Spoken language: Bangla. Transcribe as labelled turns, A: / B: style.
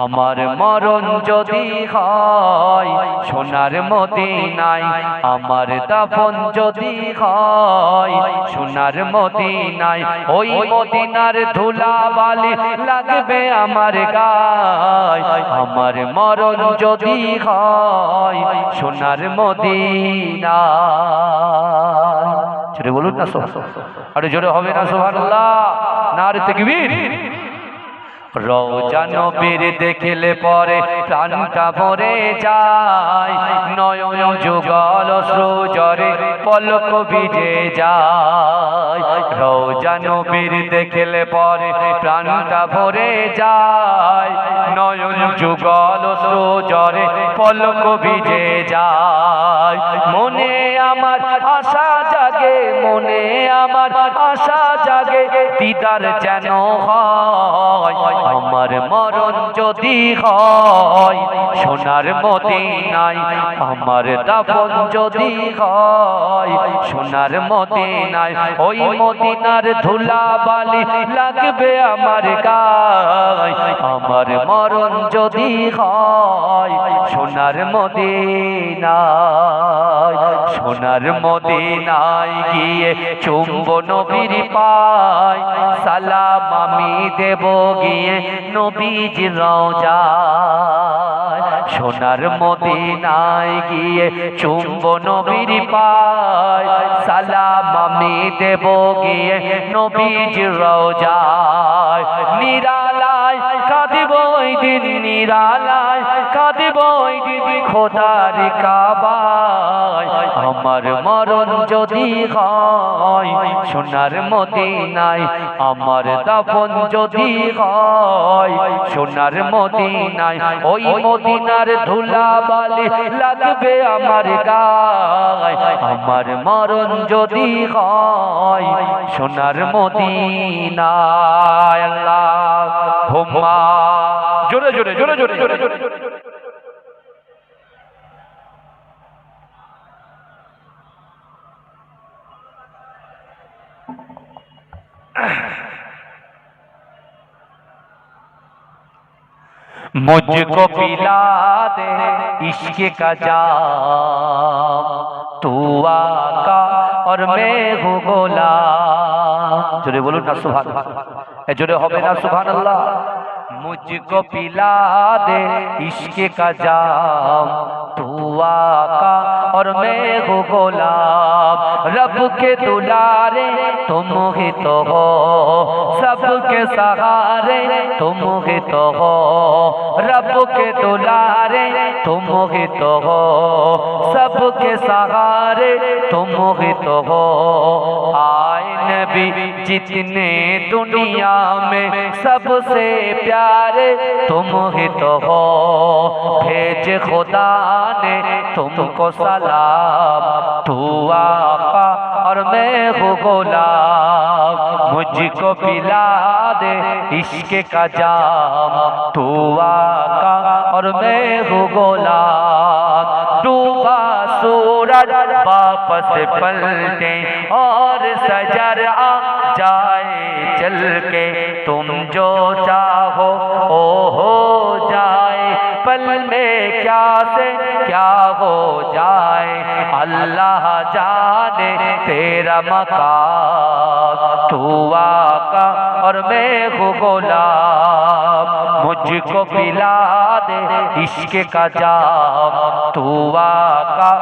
A: আমার মরণ যদি হয় সোনার মদিনায়, আমার দাফন যদি হয় সোনার মদিনায়, ওই মদিনার ধুলাবালি লাগবে আমার গায়। আমার মরণ যদি হয় সোনার মদিনায়। ছেড়ে বলুন না, আরে জোরে হবে না সুবহানাল্লাহ, নারে তাকবীর। রওজা নবীর দেখলে পরে প্রাণটা ভরে যায়, নয়ন যুগল অশ্রুজরে পলক ভিজে যায়। রওজা নবীর দেখলে পরে প্রাণটা ভরে যায়, নয়ন যুগল অশ্রুজরে পলক ভিজে যায়। মনে আমার আশা জাগে, মনে আমার আশা জাগে, দিদার যেন হয়। আমার মরণ যদি হয় সোনার মদিনায়, আমার দাফন যদি হয় সোনার মদিনায়, ওই মদিনার ধুলাবালি লাগবে আমার গায়। আমার মরণ যদি হয় সোনার মদিনায়, সোনার মদিনায় গিয়ে চুম্ব নবীর পায়, সালাম আমি দেব গিয়ে নবীজির রওজায়। সোনার মদিনায় গিয়ে চুম্ব নবীর পায়, সালাম আমি দেব গিয়ে নবীজির রওজায়। নিরালায় কাঁদিব ওই দিন, নিরালায় কাঁদিব ওই দিন খোদার কাবায়। আমার মরণ যদি হয় সোনার মদিনায়, আমার দাফন যদি হয় সোনার মদিনায়, ওই মদিনার ধুলাবালি লাগবে আমার গায়। আমার মরণ যদি হয় সোনার মদিনায়। আল্লাহুম্মা, জোরে জোরে জোরে জোরে জোরে জোরে। मुझको पिला दे इश्क का जाम, तू आका और मैं हूँ गुलाम। जोरे बोलो ना सुभान, जोरे होबे ना सुभान अल्लाह। मुझको पिला दे इश्क का जाम, तू आका और मैं हूँ गुलाम। रब के दुलारे तुम ही तो हो, सबके सहारे तुम ही तो हो। रब के दुलारे तुम ही तो हो, सबके सहारे तुम ही तो हो। आए नबी जितने दुनिया में सबसे प्यारे तुम ही तो हो। भेज खुदा ने तुमको सलाम, तू आका और मैं हूँ गुलाम। मुझको पिला दे इश्क का जाम, तू आका और मैं हूँ गुलाम। डूबा सूरज वापस पलटे और सजर आ जाए चल के, तुम जो चाहो ओ हो जाए। पल में क्या से क्या हो जाए, अल्लाह जाने तेरा मकाम। तू आका और मैं हूँ गुलाम, मुझको पिला दे इश्क का जाम, तू आका